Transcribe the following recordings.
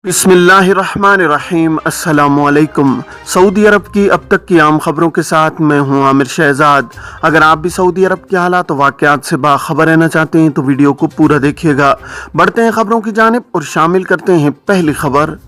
बिस्मिल्लाहिर्रहमानिर्रहीम। अस्सलामुअलैकुम। सऊदी अरब की अब तक की आम खबरों के साथ मैं हूं आमिर शहजाद। अगर आप भी सऊदी अरब के हालात और वाक़यात से बाखबर रहना चाहते हैं तो वीडियो को पूरा देखिएगा। बढ़ते हैं खबरों की जानिब और शामिल करते हैं पहली खबर।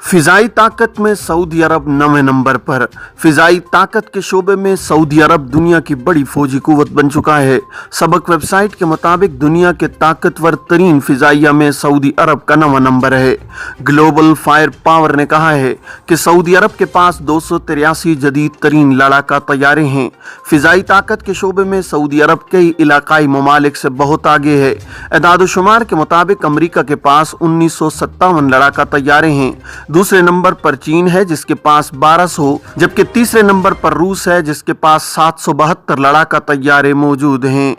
फिजाई ताकत में सऊदी अरब 9वें नंबर पर। फिजाई ताकत के शोबे में सऊदी अरब दुनिया की बड़ी फौजी कुव्वत बन चुका है। सबक वेबसाइट के मुताबिक दुनिया के ताकतवर तरीन फिजाइया में सऊदी अरब का 9वां नंबर है। ग्लोबल फायर पावर ने कहा है कि सऊदी अरब के पास 283 जदीद तरीन लड़ाका तैयारे हैं। फिजाई ताकत के शोबे में सऊदी अरब कई इलाकाई ममालिक से बहुत आगे है। एदाद-ओ-शुमार के मुताबिक अमरीका के पास 1957 लड़ाका तैयारे हैं। दूसरे नंबर पर चीन है जिसके पास 1200, जबकि तीसरे नंबर पर रूस है जिसके पास 772 लड़ाका तैयारे मौजूद हैं।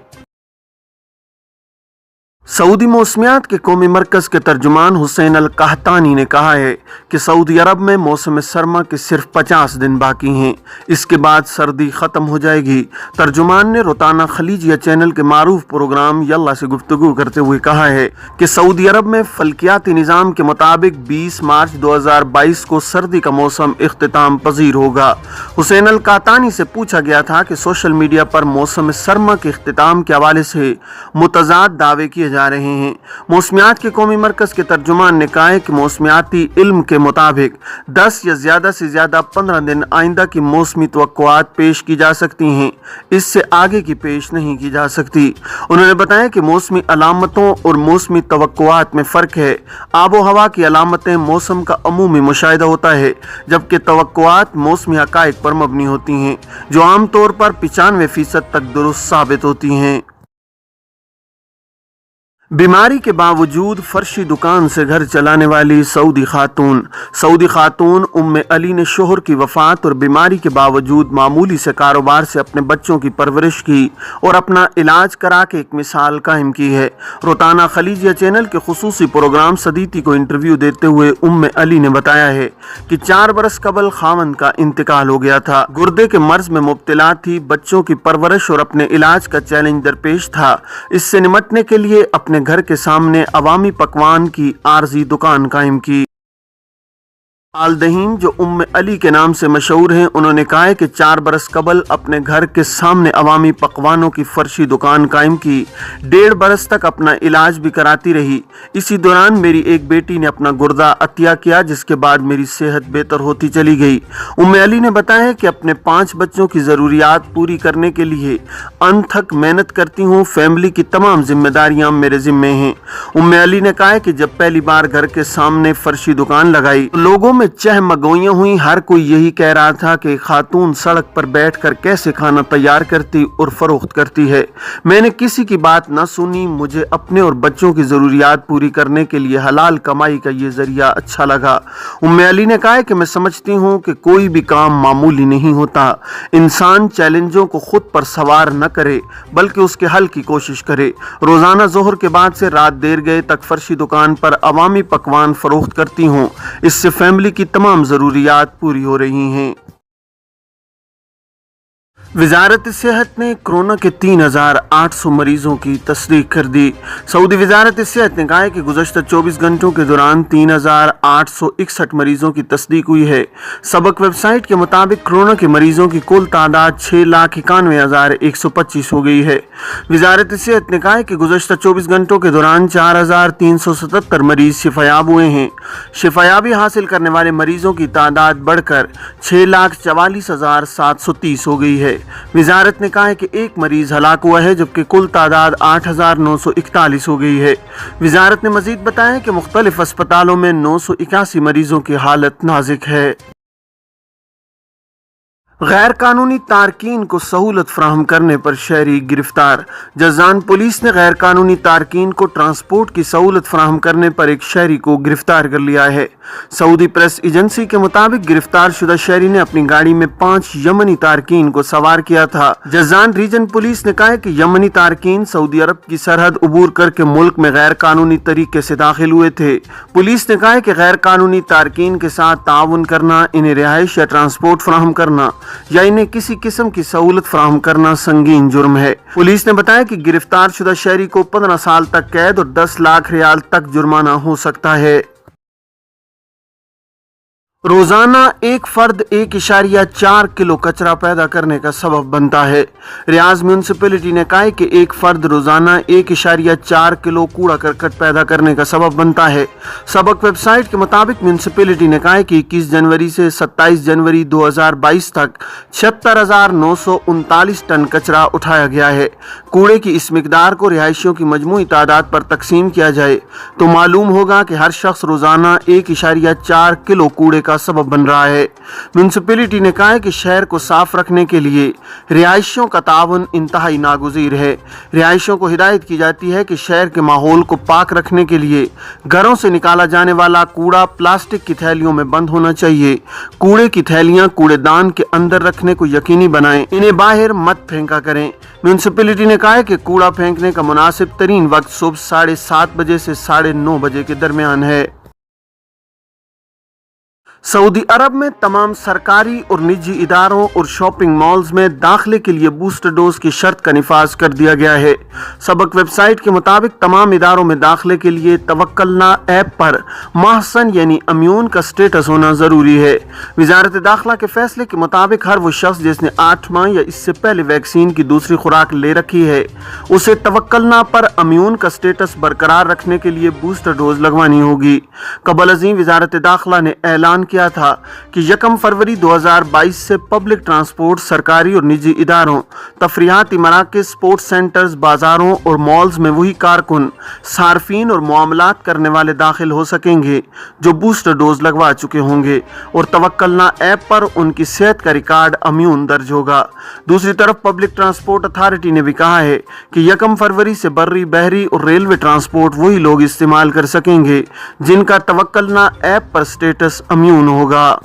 सऊदी मौसमियात के कौमी मरकज के तर्जुमान हुसैन अल कहतानी ने कहा है कि सऊदी अरब में मौसम सरमा के सिर्फ 50 दिन बाकी हैं, इसके बाद सर्दी ख़त्म हो जाएगी। तर्जुमान ने रोताना खलीजिया चैनल के मारूफ प्रोग्राम यल्ला से गुफ्तगू करते हुए कहा है कि सऊदी अरब में फल्कियाती निज़ाम के मुताबिक 20 मार्च 2022 को सर्दी का मौसम इख्तिताम पजीर होगा। हुसैन अल कहतानी से पूछा गया था कि सोशल मीडिया पर मौसम सरमा के इख्तिताम के हवाले से मुतज़ाद दावे किए जा रहे हैं। मौसमियात के कौमी मरकज के तर्जुमान ने कहा है कि मौसमियाती इल्म के मुताबिक 10 या ज्यादा से ज्यादा 15 दिन आइंदा की मौसमी तवक्कुआत पेश की जा सकती हैं, इससे आगे की पेश नहीं की जा सकती। उन्होंने बताया कि मौसमी अलामतों और मौसमी तवक्कुआत में फ़र्क है। आबो हवा की अलामतें मौसम का अमूमी मुशाहिदा होता है, जबकि तवक्कुआत मौसमी हक़ाइक़ पर मबनी होती हैं जो आमतौर पर 95% तक दुरुस्त साबित होती हैं। बीमारी के बावजूद फर्शी दुकान से घर चलाने वाली सऊदी खातून उम्मे अली ने शोहर की वफात और बीमारी के बावजूद मामूली से कारोबार से अपने बच्चों की परवरिश की और अपना इलाज करा के एक मिसाल कायम की है। रोताना खलीजिया चैनल के खुसूसी प्रोग्राम सदीती को इंटरव्यू देते हुए उम्मे अली ने बताया है कि 4 बरस कबल खामन का इंतकाल हो गया था। गुर्दे के मर्ज में मुब्तला थी। बच्चों की परवरिश और अपने इलाज का चैलेंज दरपेश था। इससे निमटने के लिए अपने घर के सामने अवामी पकवान की आरजी दुकान कायम की। आलदहीन जो उम्मे अली के नाम से मशहूर हैं, उन्होंने कहा है कि 4 बरस कबल अपने घर के सामने अवामी पकवानों की फर्शी दुकान कायम की। 1.5 बरस तक अपना इलाज भी कराती रही। इसी दौरान मेरी एक बेटी ने अपना गुर्दा अतिया किया, जिसके बाद मेरी सेहत बेहतर होती चली गई। उम्मे अली ने बताया कि अपने 5 बच्चों की ज़रूरियात पूरी करने के लिए अनथक मेहनत करती हूँ। फैमिली की तमाम जिम्मेदारियाँ मेरे ज़िम्मे हैं। उम्मे अली ने कहा है कि जब पहली बार घर के सामने फर्शी दुकान लगाई तो लोगों में चहमगोइयां हुई। हर कोई यही कह रहा था कि खातून सड़क पर बैठकर कैसे खाना तैयार करती और फरोख्त करती है। मैंने किसी की बात न सुनी। मुझे अपने और बच्चों की ज़रूरियात पूरी करने के लिए हलाल कमाई का ये जरिया अच्छा लगा। उम्मे अली ने कहा है कि मैं समझती हूँ कि कोई भी काम मामूली नहीं होता। इंसान चैलेंजों को खुद पर सवार न करे बल्कि उसके हल की कोशिश करे। रोज़ाना जोहर के बाद से रात देर गए तक फर्शी दुकान पर अवामी पकवान फरोख्त करती हूँ। इससे फैमिली की तमाम ज़रूरियात पूरी हो रही हैं। वजारत सेहत ने कोरोना के 3800 मरीजों की तस्दीक कर दी। सऊदी वजारत सेहत ने कहा है कि गुज़श्ता 24 घंटों के दौरान 3861 मरीजों की तस्दीक हुई है। सबक वेबसाइट के मुताबिक कोरोना के मरीजों की कुल तादाद 6,91,125 हो गई है। वजारत सेहत ने कहा है कि गुज़श्ता 24 घंटों के दौरान 4377 मरीज शिफायाब हुए हैं। शिफायाबी हासिल करने वाले मरीजों की तादाद बढ़कर 6,44,730 हो गई है। वजारत ने कहा है कि एक मरीज हलाक हुआ है, जबकि कुल तादाद 8,941 हो गई है। वजारत ने मजीद बताया कि मुख्तलिफ अस्पतालों में 981 मरीजों की हालत नाजुक है। गैर कानूनी तारकीन को सहूलत फराहम करने पर शहरी गिरफ्तार। जज़ान पुलिस ने गैर कानूनी तारकीन को ट्रांसपोर्ट की सहूलत फराहम करने पर एक शहरी को गिरफ्तार कर लिया है। सऊदी प्रेस एजेंसी के मुताबिक गिरफ्तार शुदा शहरी ने अपनी गाड़ी में 5 यमनी तारकीन को सवार किया था। जज़ान रीजन पुलिस ने कहा है कि यमनी तारकीन सऊदी अरब की सरहद उबूर करके मुल्क में गैर कानूनी तरीके से दाखिल हुए थे। पुलिस ने कहा है कि गैर कानूनी तारकीन के साथ ताउन करना, इन्हें रिहाइश या ट्रांसपोर्ट फराहम करना یا انہیں کسی قسم کی سہولت فراہم کرنا سنگین جرم ہے۔ پولیس نے بتایا کہ گرفتار شدہ شہری کو 15 سال تک قید اور 10 لاکھ ریال تک جرمانہ ہو سکتا ہے۔ روزانہ ایک فرد 1.4 کلو کچرا پیدا کرنے کا سبب بنتا ہے۔ ریاض میونسپلٹی نے کہا ہے کہ ایک فرد روزانہ 1.4 کلو کوڑا کرکٹ پیدا کرنے کا سبب بنتا ہے۔ سبق ویب سائٹ کے مطابق میونسپلٹی نے کہا ہے کہ 21 جنوری سے 27 جنوری 2022 تک 76,939 ٹن کچرا اٹھایا گیا ہے۔ کوڑے کی اس مقدار کو رہائشیوں کی مجموعی تعداد پر تقسیم کیا جائے تو معلوم ہوگا کہ ہر شخص روزانہ 1.4 کلو کوڑے کا سبب بن رہا ہے۔ میونسپلٹی نے کہا ہے کہ شہر کو صاف رکھنے کے لیے رہائشیوں کا تعاون انتہائی ناگزیر ہے۔ رہائشیوں کو ہدایت کی جاتی ہے کہ شہر کے ماحول کو پاک رکھنے کے لیے گھروں سے نکالا جانے والا کوڑا پلاسٹک کی تھیلیوں میں بند ہونا چاہیے۔ کوڑے کی تھیلیاں کوڑے دان کے اندر رکھنے کو یقینی بنائیں، انہیں باہر مت پھینکا کریں۔ میونسپلٹی نے کہا ہے کہ کوڑا پھینکنے کا مناسب ترین وقت صبح 7:30 بجے سے 9:30 بجے کے درمیان ہے۔ سعودی عرب میں تمام سرکاری اور نجی اداروں اور شاپنگ مالز میں داخلے کے لیے بوسٹر ڈوز کی شرط کا نفاذ کر دیا گیا ہے۔ سبق ویب سائٹ کے مطابق تمام اداروں میں داخلے کے لیے توکلنا ایپ پر محسن یعنی امیون کا سٹیٹس ہونا ضروری ہے۔ وزارت داخلہ کے فیصلے کے مطابق ہر وہ شخص جس نے 8 ماہ یا اس سے پہلے ویکسین کی دوسری خوراک لے رکھی ہے اسے توکلنا پر امیون کا سٹیٹس برقرار رکھنے کے لیے بوسٹر ڈوز لگوانی ہوگی۔ قبل ازیں وزارت داخلہ نے اعلان کیا تھا کہ 1 فروری 2022 سے پبلک ٹرانسپورٹ، سرکاری اور نجی اداروں، تفریحاتی مراکز، سپورٹس سینٹرز، بازاروں اور مالز میں وہی کارکن، صارفین اور معاملات کرنے والے داخل ہو سکیں گے جو بوسٹر ڈوز لگوا چکے ہوں گے اور توکلنا ایپ پر ان کی صحت کا ریکارڈ امیون درج ہوگا۔ دوسری طرف پبلک ٹرانسپورٹ اتھارٹی نے بھی کہا ہے کہ 1 فروری سے بری، بحری اور ریلوے ٹرانسپورٹ وہی لوگ استعمال کر سکیں گے جن کا توکلنا ایپ پر سٹیٹس امیون ہوگا۔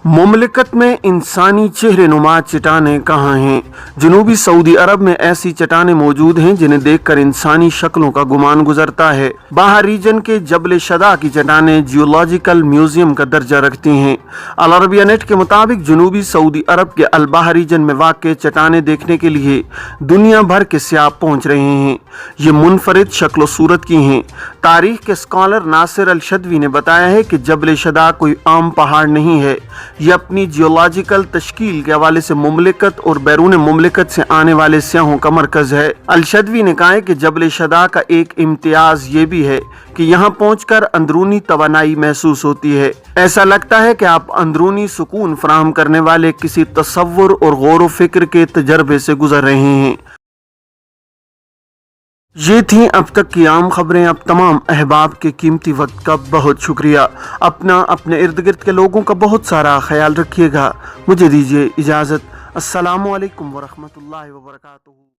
مملکت میں انسانی چہرے نما چٹانیں کہاں ہیں؟ جنوبی سعودی عرب میں ایسی چٹانیں موجود ہیں جنہیں دیکھ کر انسانی شکلوں کا گمان گزرتا ہے۔ باہا ریجن کے جبل شدا کی چٹانیں جیولوجیکل میوزیم کا درجہ رکھتی ہیں۔ العربیہ نیٹ کے مطابق جنوبی سعودی عرب کے الباحا ریجن میں واقع چٹانیں دیکھنے کے لیے دنیا بھر کے سیاح پہنچ رہے ہیں۔ یہ منفرد شکل و صورت کی ہیں۔ تاریخ کے اسکالر ناصر الشدوی نے بتایا ہے کہ جبل شدا کوئی عام پہاڑ نہیں ہے، یہ اپنی جیولوجیکل تشکیل کے حوالے سے مملکت اور بیرون مملکت سے آنے والے سیاحوں کا مرکز ہے۔ الشدوی نے کہا ہے کہ جبل شدا کا ایک امتیاز یہ بھی ہے کہ یہاں پہنچ کر اندرونی توانائی محسوس ہوتی ہے۔ ایسا لگتا ہے کہ آپ اندرونی سکون فراہم کرنے والے کسی تصور اور غور و فکر کے تجربے سے گزر رہے ہیں۔ یہ تھیں اب تک کی عام خبریں۔ اب تمام احباب کے قیمتی وقت کا بہت شکریہ۔ اپنے ارد گرد کے لوگوں کا بہت سارا خیال رکھیے گا۔ مجھے دیجیے اجازت۔ السلام علیکم ورحمۃ اللہ وبرکاتہ۔